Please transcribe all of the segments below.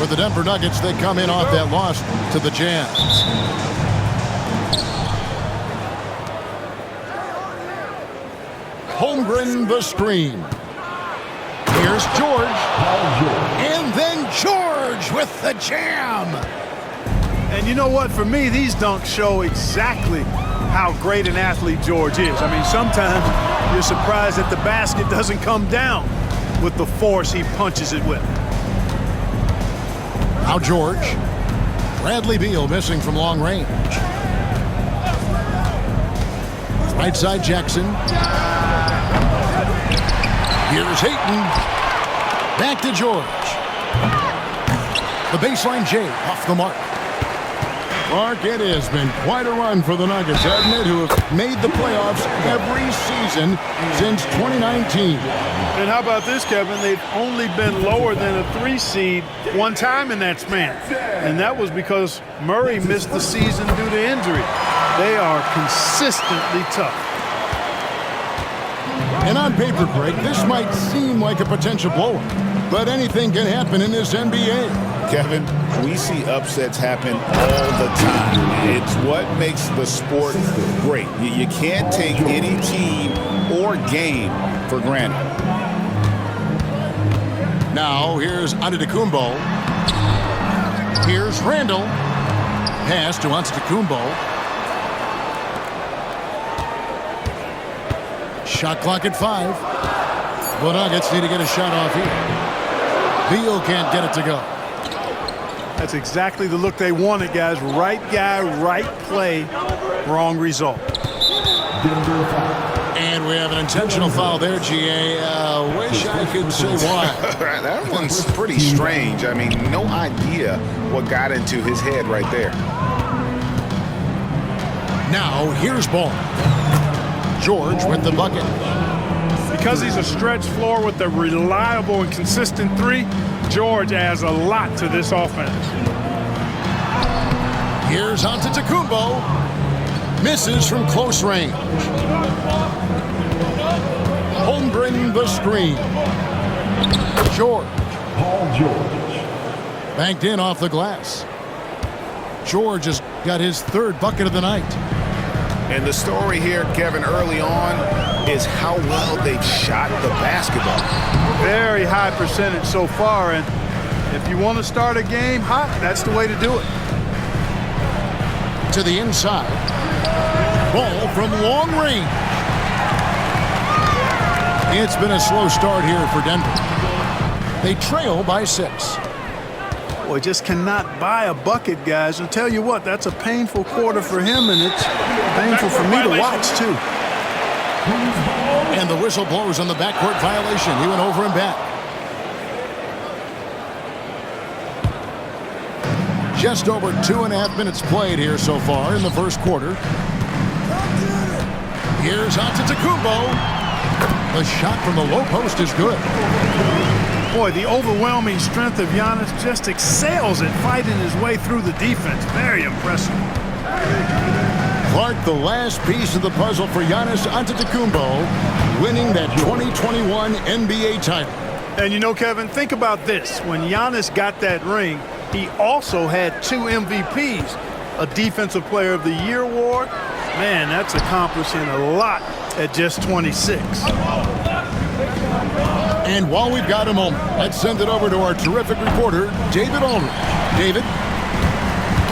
For the Denver Nuggets, they come in off that loss to the Jazz. Holmgren the screen. Here's George. And then George with the jam. And you know what? For me, these dunks show exactly how great an athlete George is. I mean, sometimes you're surprised that the basket doesn't come down with the force he punches it with. Now George. Bradley Beal missing from long range. Right side Jackson. Here's Hayton. Back to George. The baseline J off the mark. Mark, it has been quite a run for the Nuggets, hasn't it, who have made the playoffs every season since 2019. And how about this, Kevin? They've only been lower than a 3 seed one time in that span. And that was because Murray missed the season due to injury. They are consistently tough. And on paper, Greg, this might seem like a potential blowout, but anything can happen in this NBA. Kevin, we see upsets happen all the time. It's what makes the sport great. You can't take any team or game for granted. Now, here's Antetokounmpo. Here's Randall. Pass to Antetokounmpo. Shot clock at 5. The Nuggets need to get a shot off here. Beal can't get it to go. That's exactly the look they wanted, guys. Right guy, right play, wrong result. And we have an intentional foul there, GA. Wish I could say why. That one's pretty strange. I mean, no idea what got into his head right there. Now, here's ball. George with the bucket. Because he's a stretch floor with a reliable and consistent 3, George adds a lot to this offense. Here's Antetokounmpo. Misses from close range. Holmgren the screen. George. Banked in off the glass. George has got his 3rd bucket of the night. And the story here, Kevin, early on is how well they've shot the basketball. Very high percentage so far, and if you want to start a game hot, that's the way to do it. To the inside. Ball from long range. It's been a slow start here for Denver. They trail by 6. Boy, just cannot buy a bucket, guys. I'll tell you what, that's a painful quarter for him, and it's painful for me to watch, too. And the whistle blows on the backcourt violation. He went over and back. Just over 2.5 minutes played here so far in the first quarter. Here's Antetokounmpo. The shot from the low post is good. Boy, the overwhelming strength of Giannis just excels at fighting his way through the defense. Very impressive. Clark, the last piece of the puzzle for Giannis Antetokounmpo, winning that 2021 NBA title. And you know, Kevin, think about this. When Giannis got that ring, he also had 2 MVPs. A Defensive Player of the Year award. Man, that's accomplishing a lot at just 26. And while we've got a moment, let's send it over to our terrific reporter, David Aldridge. David?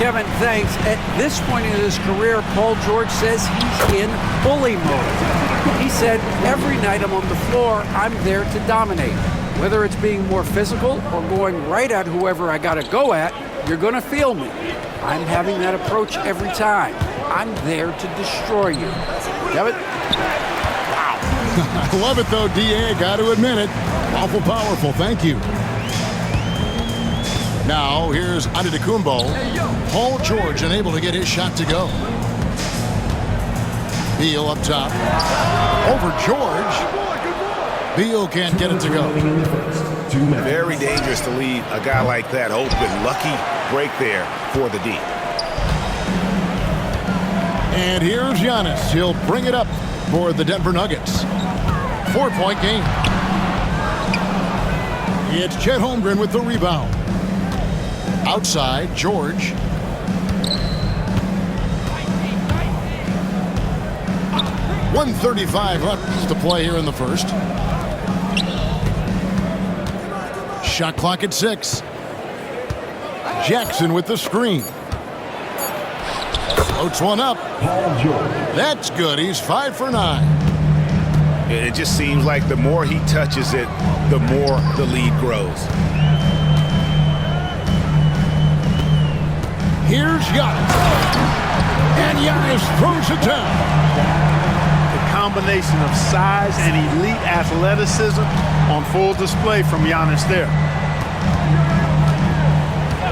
Kevin, thanks. At this point in his career, Paul George says he's in bully mode. He said, every night I'm on the floor, I'm there to dominate. Whether it's being more physical or going right at whoever I got to go at, you're going to feel me. I'm having that approach every time. I'm there to destroy you. Kevin? Wow. I love it, though, D.A. Got to admit it. Awful powerful. Thank you. Now, here's Antetokounmpo. Paul George unable to get his shot to go. Beal up top. Over George. Beal can't get it to go. Very dangerous to leave a guy like that open. Lucky break there for the D. And here's Giannis. He'll bring it up for the Denver Nuggets. 4-point game. It's Chet Holmgren with the rebound. Outside, George. .135 left to play here in the first. Shot clock at 6. Jackson with the screen. Floats one up. That's good. He's 5 for 9. It just seems like the more he touches it, the more the lead grows. Here's Giannis. And Giannis throws it down. The combination of size and elite athleticism on full display from Giannis there.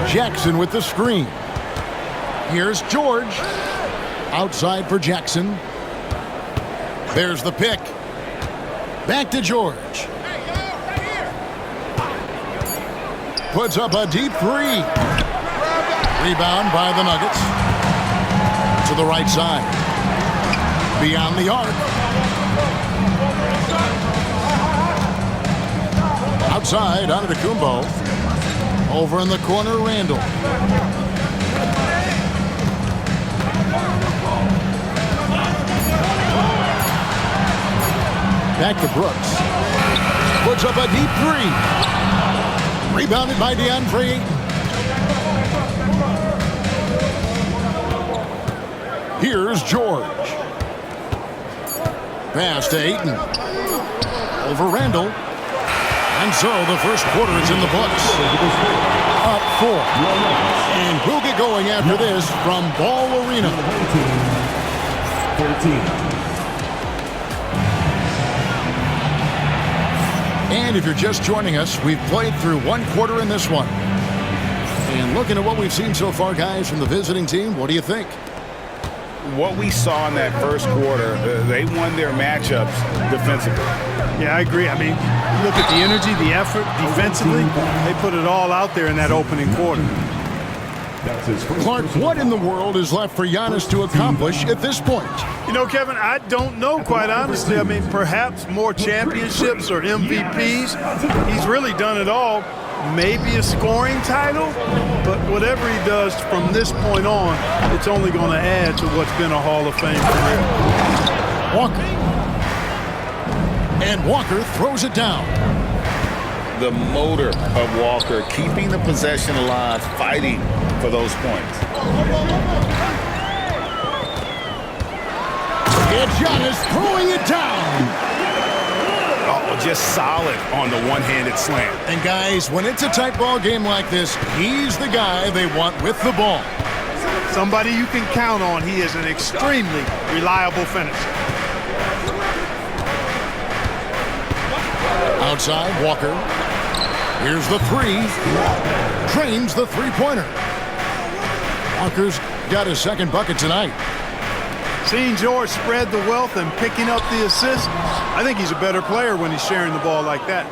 Jackson with the screen. Here's George. Outside for Jackson. There's the pick. Back to George. Puts up a deep 3. Rebound by the Nuggets. To the right side. Beyond the arc. Outside, Antetokounmpo. Over in the corner, Randall. Back to Brooks. Puts up a deep 3. Rebounded by DeAndre Ayton. Here's George. Pass to Ayton. Over Randall. And so the first quarter is in the books. Up 4. And we'll get going after this from Ball Arena. 13. And if you're just joining us, we've played through one quarter in this one. And looking at what we've seen so far, guys, from the visiting team, what do you think? What we saw in that first quarter, they won their matchups defensively. Yeah, I agree. I mean, look at the energy, the effort defensively. They put it all out there in that opening quarter. Clark, what in the world is left for Giannis to accomplish at this point? You know, Kevin, I don't know, quite honestly. I mean, perhaps more championships or MVPs. He's really done it all. Maybe a scoring title, but whatever he does from this point on, it's only going to add to what's been a Hall of Fame career. Walker. And Walker throws it down. The motor of Walker, keeping the possession alive, fighting for those points. It's Giannis throwing it down. Oh, just solid on the one-handed slam. And guys, when it's a tight ball game like this, he's the guy they want with the ball. Somebody you can count on. He is an extremely reliable finisher. Outside, Walker. Here's the 3. Trains the three-pointer. Walker's got his second bucket tonight. Seeing George spread the wealth and picking up the assist, I think he's a better player when he's sharing the ball like that.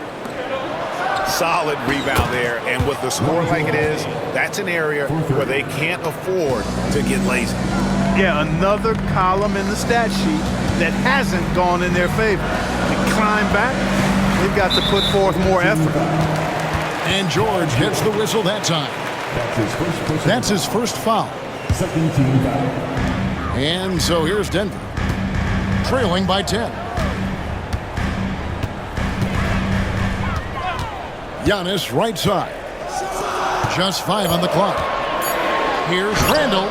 Solid rebound there, and with the score like it is, that's an area where they can't afford to get lazy. Yeah, another column in the stat sheet that hasn't gone in their favor. They climb back, they've got to put forth more effort. And George gets the whistle that time. That's his first foul. Second team foul. And so here's Denver, trailing by 10. Giannis right side. Just 5 on the clock. Here's Randall.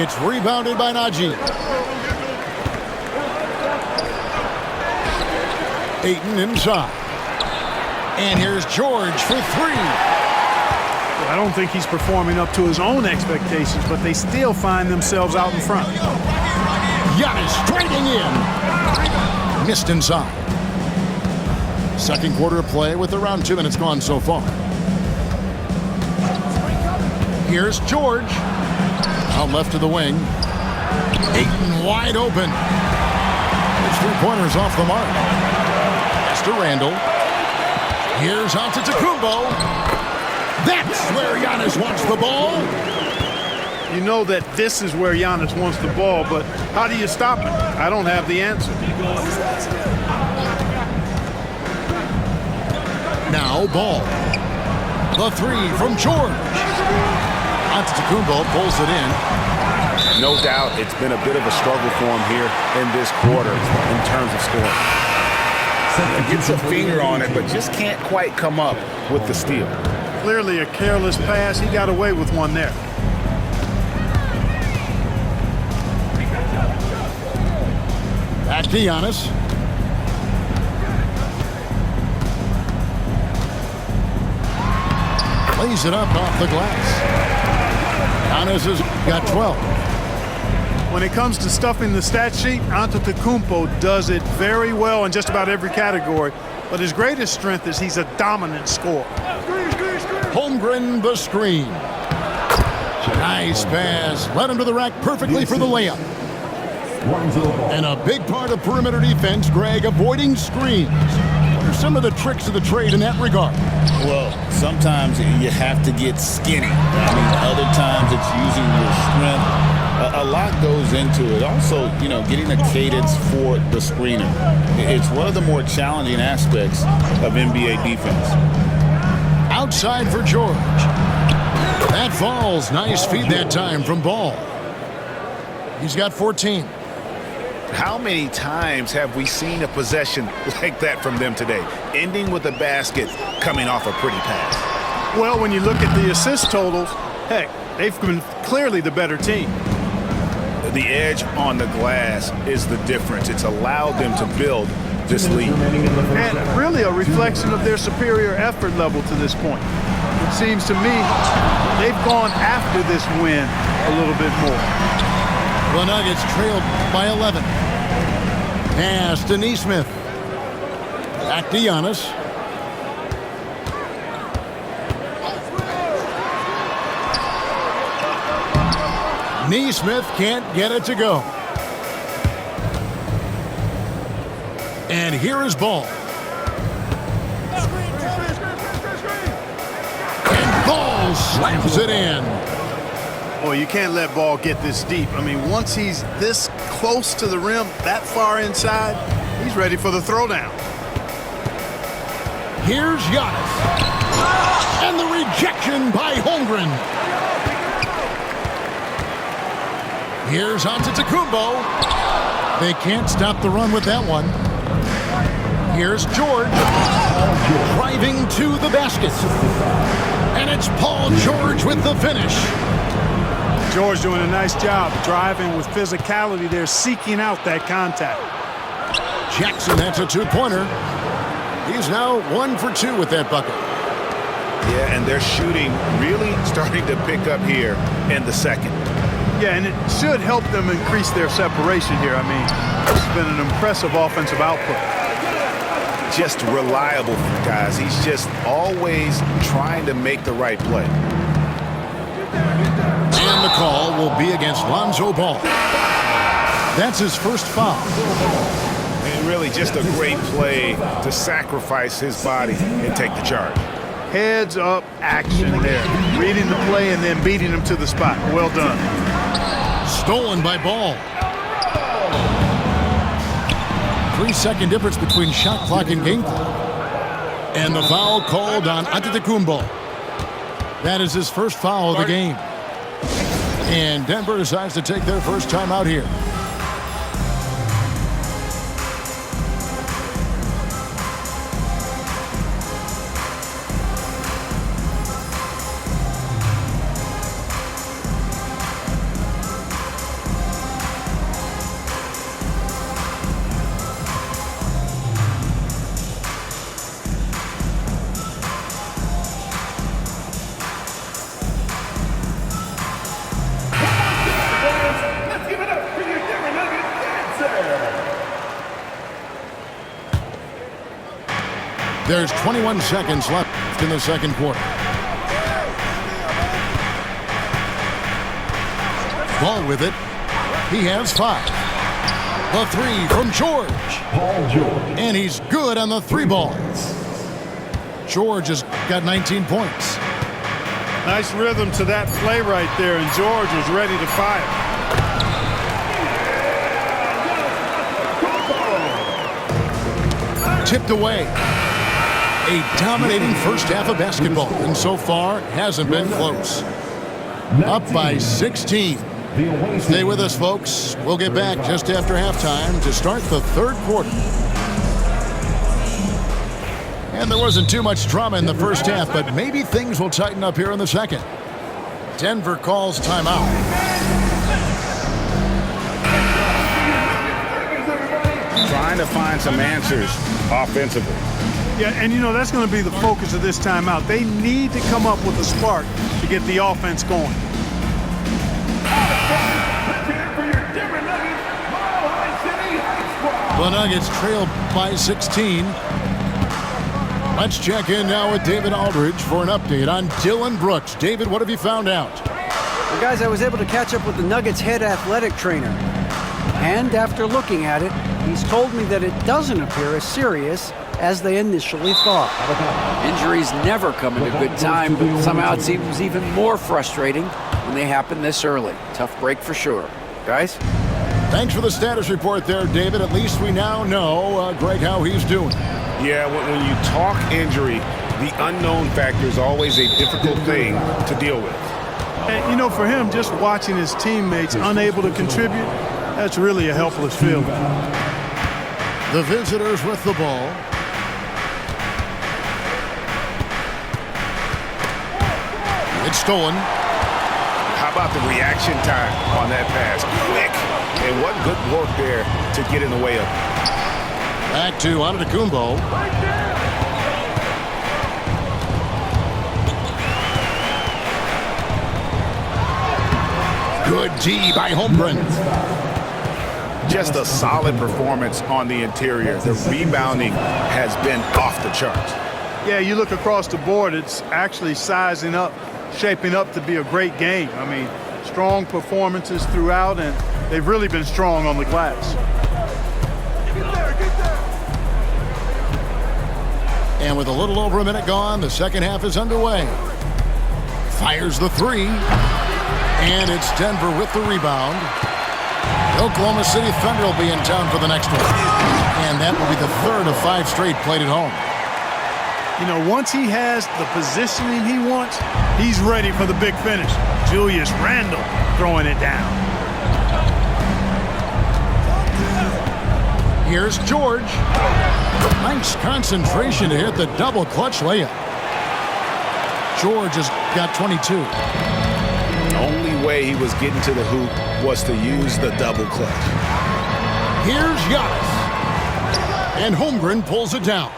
It's rebounded by Najee. Ayton inside. And here's George for 3. I don't think he's performing up to his own expectations, but they still find themselves out in front. Giannis straightening in. Missed inside. Second quarter of play with around 2 minutes gone so far. Here's George. Out left to the wing. Ayton wide open. It's 3-pointers off the mark. Pass to Randall. Here's Antetokounmpo. That's where Giannis wants the ball. You know that this is where Giannis wants the ball, but how do you stop him? I don't have the answer. Now Ball. The three from George. Antetokounmpo pulls it in. No doubt it's been a bit of a struggle for him here in this quarter in terms of scoring. Gets a finger on it, but just can't quite come up with the steal. Clearly a careless pass. He got away with one there. Back to Giannis. Lays it up off the glass. Giannis has got 12. When it comes to stuffing the stat sheet, Antetokounmpo does it very well in just about every category. But his greatest strength is he's a dominant scorer. Holmgren the screen. Nice pass. Led him to the rack perfectly for the layup. And a big part of perimeter defense, Greg, avoiding screens. What are some of the tricks of the trade in that regard? Well, sometimes you have to get skinny. I mean, other times it's using your strength. A lot goes into it. Also, you know, getting a cadence for the screener. It's one of the more challenging aspects of NBA defense. Outside for George. That falls. Nice feed that time from Ball. He's got 14. How many times have we seen a possession like that from them today, ending with a basket coming off a pretty pass? Well, when you look at the assist totals, heck, they've been clearly the better team. The edge on the glass is the difference. It's allowed them to build this lead. And really a reflection of their superior effort level to this point. It seems to me they've gone after this win a little bit more. The Nuggets trailed by 11. Pass to Nesmith. Back to Giannis. Nesmith can't get it to go. And here is Ball. And Ball slams it in. Well, you can't let Ball get this deep. I mean, once he's this close to the rim, that far inside, he's ready for the throwdown. Here's Giannis. And the rejection by Holmgren. Here's Antetokounmpo. They can't stop the run with that one. Here's George. Driving to the basket. And it's Paul George with the finish. George doing a nice job driving with physicality there, seeking out that contact. Jackson, that's a two-pointer. He's now 1 for 2 with that bucket. Yeah, and their shooting really starting to pick up here in the second. Yeah, and it should help them increase their separation here. I mean, this has been an impressive offensive output. Just reliable, guys. He's just always trying to make the right play. And the call will be against Lonzo Ball. That's his first foul. And really just a great play to sacrifice his body and take the charge. Heads up action there. Reading the play and then beating him to the spot. Well done. Stolen by Ball. 3-second difference between shot clock and game clock. And the foul called on Antetokounmpo. That is his first foul of the game. And Denver decides to take their first time out here. There's 21 seconds left in the second quarter. Ball with it. He has 5. The 3 from George. And he's good on the 3 ball. George has got 19 points. Nice rhythm to that play right there, and George was ready to fire. Tipped away. A dominating first half of basketball, and so far hasn't been close. Up by 16. Stay with us, folks. We'll get back just after halftime to start the third quarter. And there wasn't too much drama in the first half, but maybe things will tighten up here in the second. Denver calls timeout. Trying to find some answers offensively. Yeah, and you know, that's going to be the focus of this timeout. They need to come up with a spark to get the offense going. The Nuggets trail by 16. Let's check in now with David Aldridge for an update on Dylan Brooks. David, what have you found out? Well, guys, I was able to catch up with the Nuggets head athletic trainer. And after looking at it, he's told me that it doesn't appear as serious as they initially thought. Injuries never come at a good time, but somehow it seems even more frustrating when they happen this early. Tough break for sure. Guys? Thanks for the status report there, David. At least we now know, Greg, how he's doing. Yeah, when you talk injury, the unknown factor is always a difficult thing to deal with. And, you know, for him, just watching his teammates unable to contribute, that's really a helpless feeling. The visitors with the ball. It's stolen. How about the reaction time on that pass? Quick. And what good work there to get in the way of it. Back to Antetokounmpo. Good D by Holmgren. Just a solid performance on the interior. The rebounding has been off the charts. Yeah, you look across the board, it's actually sizing up, shaping up to be a great game. I mean, strong performances throughout, and they've really been strong on the glass. And with a little over a minute gone, the second half is underway. Fires the three. And it's Denver with the rebound. The Oklahoma City Thunder will be in town for the next one. And that will be the third of 5 straight played at home. You know, once he has the positioning he wants, he's ready for the big finish. Julius Randle throwing it down. Here's George. Nice concentration to hit the double clutch layup. George has got 22. The only way he was getting to the hoop was to use the double clutch. Here's Giannis. And Holmgren pulls it down.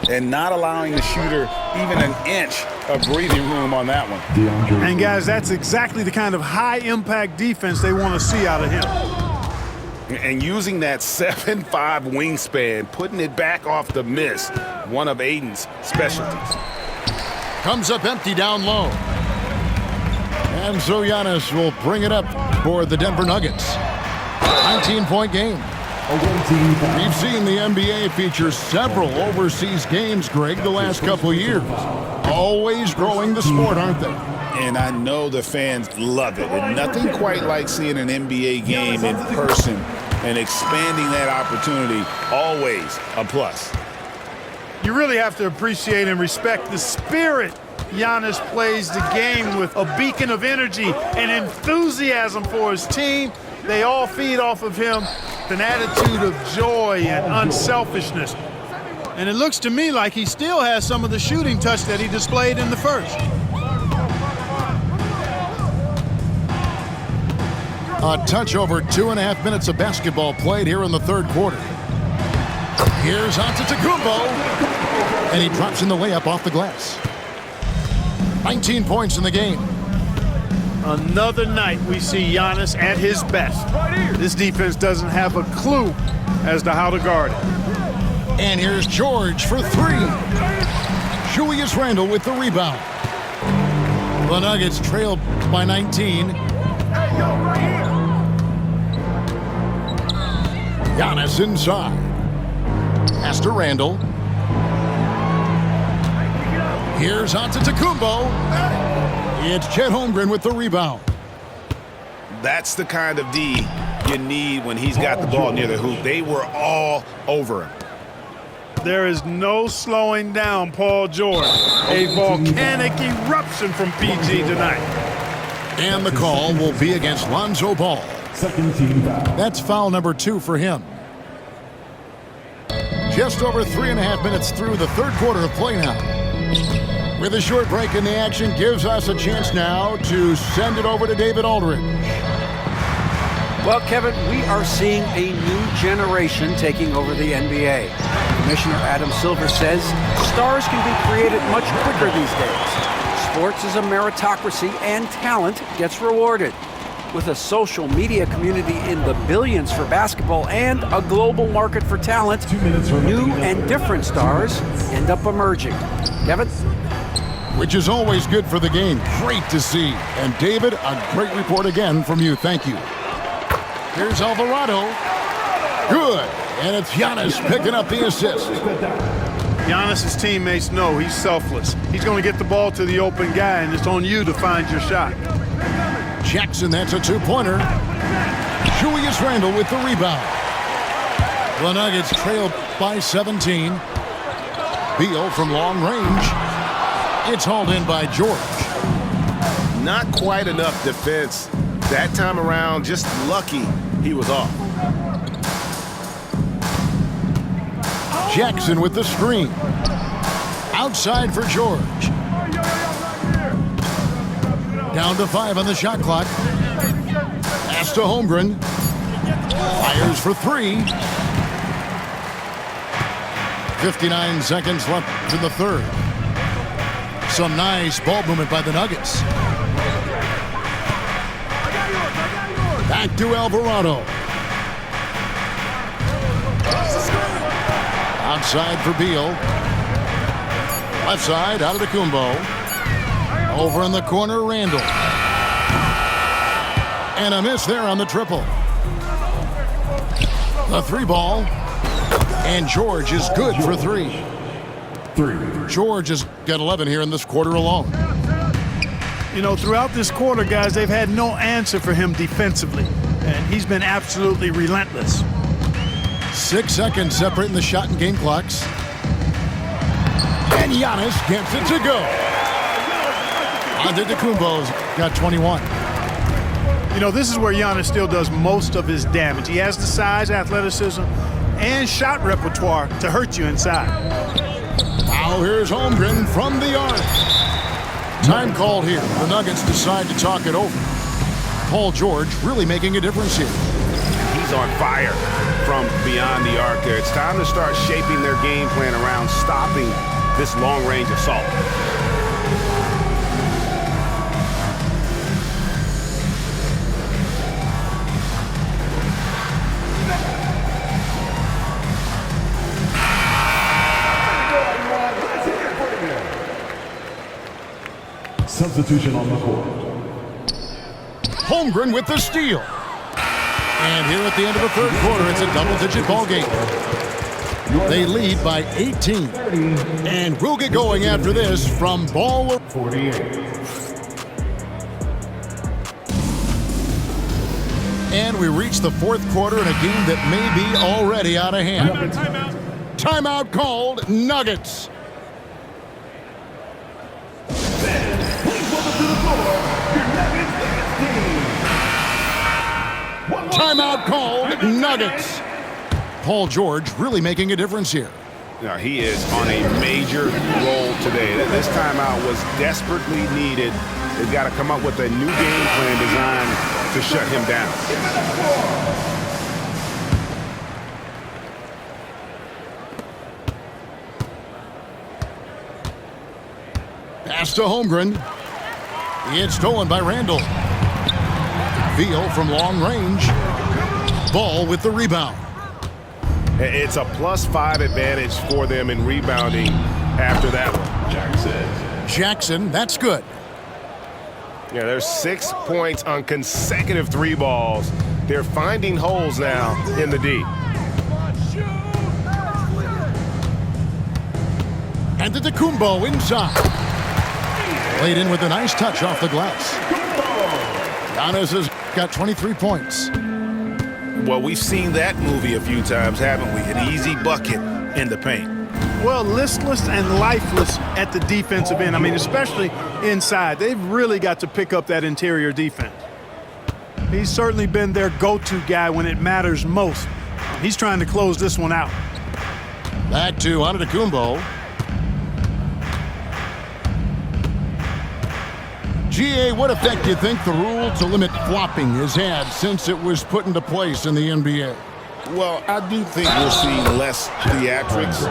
And not allowing the shooter even an inch of breathing room on that one. And guys, that's exactly the kind of high-impact defense they want to see out of him. And using that 7'5" wingspan, putting it back off the miss, one of Aiden's specialties. Comes up empty down low. And so Giannis will bring it up for the Denver Nuggets. 19-point game. We've seen the NBA feature several overseas games, Greg, the last couple years. Always growing the sport, aren't they? And I know the fans love it. And nothing quite like seeing an NBA game in person and expanding that opportunity, always a plus. You really have to appreciate and respect the spirit Giannis plays the game with, a beacon of energy and enthusiasm for his team. They all feed off of him, an attitude of joy and unselfishness. And it looks to me like he still has some of the shooting touch that he displayed in the first. A touch over 2.5 minutes of basketball played here in the third quarter. Here's Antetokounmpo. And he drops in the layup off the glass. 19 points in the game. Another night we see Giannis at his best. This defense doesn't have a clue as to how to guard it. And here's George for three. Julius Randle with the rebound. The Nuggets trailed by 19. Giannis inside. Pass to Randle. Here's Antetokounmpo. It's Chet Holmgren with the rebound. That's the kind of D you need when he's got the ball near the hoop. They were all over him. There is no slowing down Paul George. A volcanic eruption from PG tonight. And the call will be against Lonzo Ball. Second team foul. That's foul number 2 for him. Just over 3.5 minutes through the third quarter of play now. With a short break in the action, gives us a chance now to send it over to David Aldridge. Well, Kevin, we are seeing a new generation taking over the NBA. Commissioner Adam Silver says stars can be created much quicker these days. Sports is a meritocracy and talent gets rewarded. With a social media community in the billions for basketball and a global market for talent, new and different stars end up emerging. Kevin? Which is always good for the game. Great to see. And David, a great report again from you. Thank you. Here's Alvarado. Good. And it's Giannis picking up the assist. Giannis's teammates know he's selfless. He's going to get the ball to the open guy, and it's on you to find your shot. Jackson, that's a 2-pointer. Julius Randle with the rebound. The Nuggets trail by 17. Beal from long range. It's hauled in by George. Not quite enough defense. That time around, just lucky he was off. Jackson with the screen. Outside for George. Down to 5 on the shot clock. Pass to Holmgren. Fires for 3. 59 seconds left in the third. Some nice ball movement by the Nuggets. Back to Alvarado. Outside for Beal. Left side, out of the Kumbo. Over in the corner, Randle. And a miss there on the triple. The 3 ball. And George is good for 3. George has got 11 here in this quarter alone. You know, throughout this quarter, guys, they've had no answer for him defensively. And he's been absolutely relentless. 6 seconds separating the shot and game clocks. And Giannis gets it to go. Antetokounmpo's got 21. You know, this is where Giannis still does most of his damage. He has the size, athleticism, and shot repertoire to hurt you inside. Now here's Holmgren from the arc. Time called here. The Nuggets decide to talk it over. Paul George really making a difference here. He's on fire from beyond the arc there. It's time to start shaping their game plan around stopping this long-range assault. Substitution on the court. Holmgren with the steal. And here at the end of the third quarter, it's a double-digit ball game. They lead by 18. And we'll get going after this from ball 48. And we reach the fourth quarter in a game that may be already out of hand. Timeout called, Nuggets. Timeout called, Nuggets. Paul George really making a difference here. Now, he is on a major role today. This timeout was desperately needed. They've got to come up with a new game plan designed to shut him down. Pass to Holmgren. It's stolen by Randle. Beal from long range. Ball with the rebound. It's a +5 advantage for them in rebounding after that one. Jackson, that's good. Yeah, there's 6 points on consecutive 3 balls. They're finding holes now in the D. And to Antetokounmpo inside. Played in with a nice touch off the glass. Giannis has got 23 points. Well, we've seen that movie a few times, haven't we? An easy bucket in the paint. Well, listless and lifeless at the defensive end. I mean, especially inside. They've really got to pick up that interior defense. He's certainly been their go-to guy when it matters most. He's trying to close this one out. Back to Antetokounmpo. GA, what effect do you think the rule to limit flopping has had since it was put into place in the NBA? Well, I do think we're seeing less theatrics,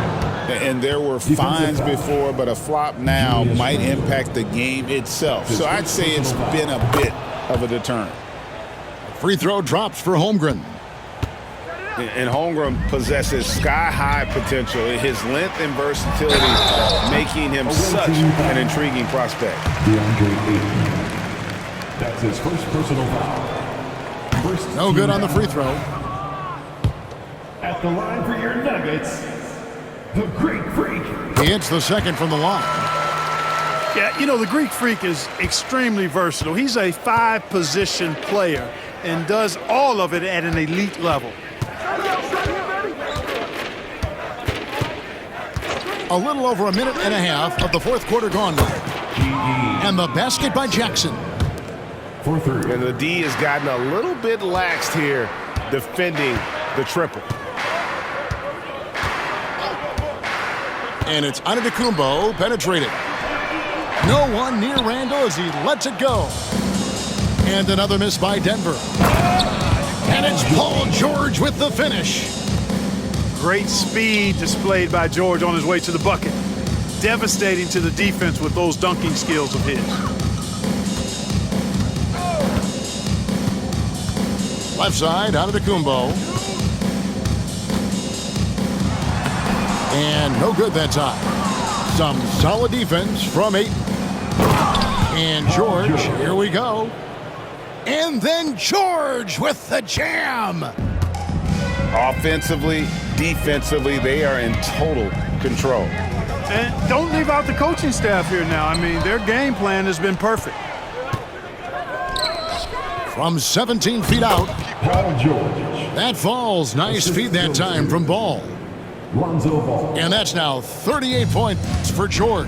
and there were fines before, but a flop now might impact the game itself. So I'd say it's been a bit of a deterrent. Free throw drops for Holmgren. And Holmgren possesses sky-high potential. His length and versatility making him such an intriguing prospect. That's his first personal foul. No good on the free throw. At the line for your Nuggets, the Greek Freak. He hits the second from the line. Yeah, you know, the Greek Freak is extremely versatile. He's a 5-position player and does all of it at an elite level. A little over a minute and a half of the fourth quarter gone by. And the basket by Jackson. For 3. And the D has gotten a little bit laxed here defending the triple. And it's Antetokounmpo penetrating. No one near Randall as he lets it go. And another miss by Denver. And it's Paul George with the finish. Great speed displayed by George on his way to the bucket. Devastating to the defense with those dunking skills of his. Left side, Antetokounmpo. And no good that time. Some solid defense from Ayton. And George, here we go. And then George with the jam. Offensively, defensively, they are in total control. And don't leave out the coaching staff here now. I mean, their game plan has been perfect. From 17 feet out. Paul George. That falls. Nice feed that time from Ball. Lonzo Ball. And that's now 38 points for George.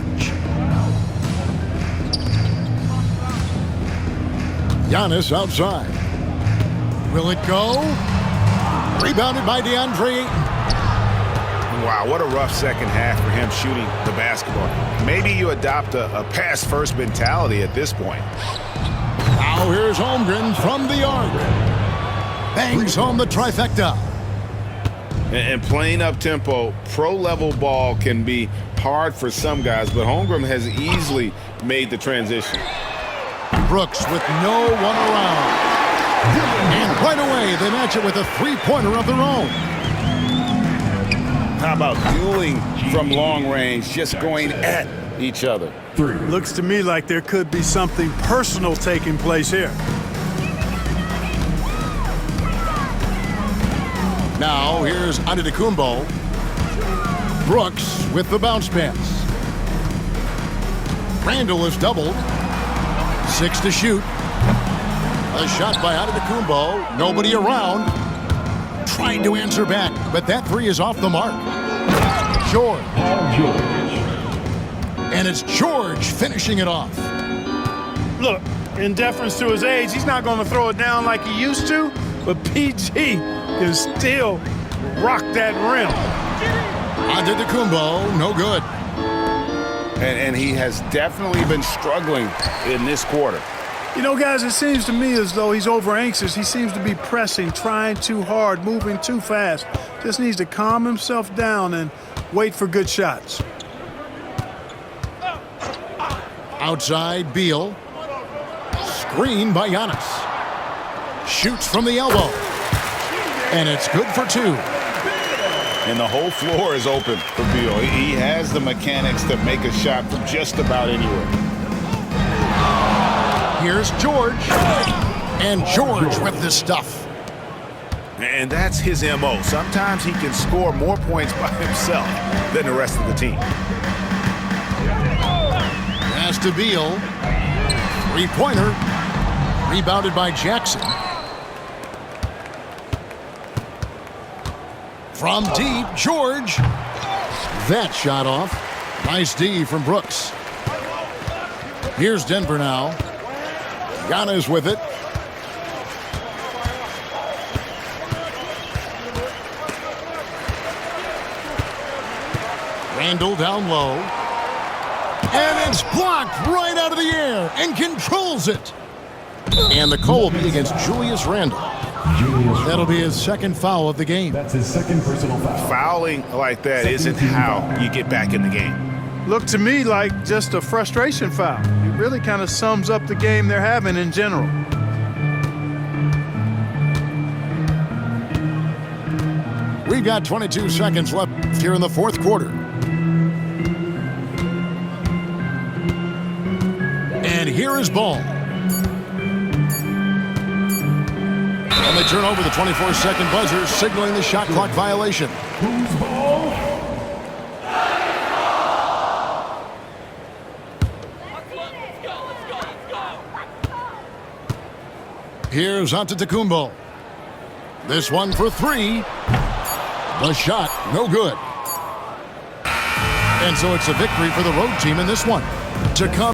Giannis outside. Will it go? Rebounded by DeAndre Ayton. Wow, what a rough second half for him shooting the basketball. Maybe you adopt a pass-first mentality at this point. Now here's Holmgren from the arc. Bangs home the trifecta. And playing up-tempo, pro-level ball can be hard for some guys, but Holmgren has easily made the transition. Brooks with no one around. And right away, they match it with a three-pointer of their own. How about dueling from long range, just going at each other? 3. Looks to me like there could be something personal taking place here. Now here's Antetokounmpo. Brooks with the bounce pass. Randall is doubled. 6 to shoot. A shot by Antetokounmpo. Nobody around. Trying to answer back, but that three is off the mark. George. Paul George. And it's George finishing it off. Look, in deference to his age, he's not going to throw it down like he used to, but PG can still rock that rim. Antetokounmpo, no good. And he has definitely been struggling in this quarter. You know, guys, it seems to me as though he's over anxious. He seems to be pressing, trying too hard, moving too fast. Just needs to calm himself down and wait for good shots. Outside, Beal. Screen by Giannis. Shoots from the elbow. And it's good for 2. And the whole floor is open for Beal. He has the mechanics to make a shot from just about anywhere. Here's George. And George with this stuff. And that's his MO. Sometimes he can score more points by himself than the rest of the team. Pass to Beal. Three-pointer. Rebounded by Jackson. From deep, George. that shot off. Nice D from Brooks. Here's Denver now. Giannis with it. Randall down low. And it's blocked right out of the air and controls it. And the call will be against Julius Randle. That'll be his second foul of the game. That's his second personal foul. Fouling like that isn't how you get back in the game. Looked to me like just a frustration foul. It really kind of sums up the game they're having in general. We've got 22 seconds left here in the fourth quarter. And here is ball. And they turn over the 24-second buzzer, signaling the shot clock violation. Who's ball? Here's Antetokounmpo. This one for three. The shot, no good. And so it's a victory for the road team in this one. To come.